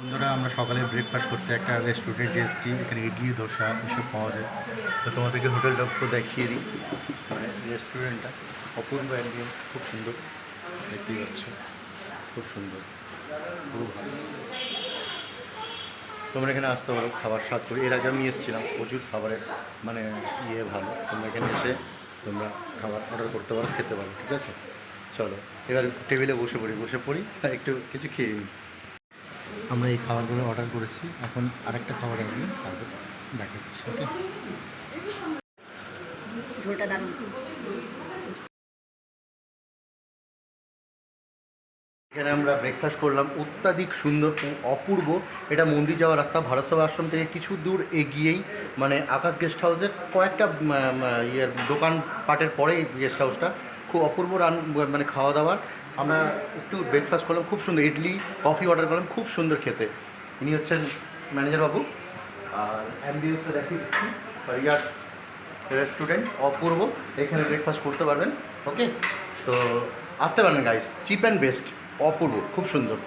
বন্ধুরা, আমরা সকালে ব্রেকফাস্ট করতে একটা রেস্টুরেন্টে এসেছি। এখানে ইডলি ধোসা এসব পাওয়া যায়। তো তোমাদেরকে হোটেলটা একটু দেখিয়ে দিই। মানে রেস্টুরেন্টটা অপূর্ব অ্যাম্বিয়েন্স, খুব সুন্দর, দেখতেই পাচ্ছ, খুব সুন্দর, খুব ভালো। তোমরা এখানে আসতে পারো, খাবার স্বাদ করি। এর আগে আমি এসেছিলাম, প্রচুর খাবারের মানে ভালো। তোমরা এখানে এসে তোমরা খাবার অর্ডার করতে পারো, খেতে পারো, ঠিক আছে? চলো এবার টেবিলে বসে পড়ি আর একটু কিছু খেয়ে নিই। আমরা এই খাবারগুলো অর্ডার করেছি, এখন আরেকটা খাবার আসবে, তারপর দেখাচ্ছি। ওকে, ঝোলটা দারুণ। এখানে আমরা ব্রেকফাস্ট করলাম, অত্যাধিক সুন্দর ও অপূর্ব। এটা মন্দির যাওয়ার রাস্তা, ভারত সেবা আশ্রম থেকে কিছু দূর এগিয়েই, মানে আকাশ গেস্ট হাউসের কয়েকটা দোকান পাটের পরেই গেস্ট হাউসটা। খুব অপূর্ব মানে খাওয়া দাওয়ার। আমরা একটু ব্রেকফাস্ট করলাম, খুব সুন্দর, ইডলি কফি অর্ডার করলাম, খুব সুন্দর খেতে। ইনি হচ্ছেন ম্যানেজার বাবু। আর অ্যাম্বিয়েন্সটা দেখি ইয়ার রেস্টুরেন্ট অপূর্ব, এখানে ব্রেকফাস্ট করতে পারবেন। ওকে, তো আসতে পারেন গাইস, চিপ অ্যান্ড বেস্ট, অপূর্ব, খুব সুন্দর।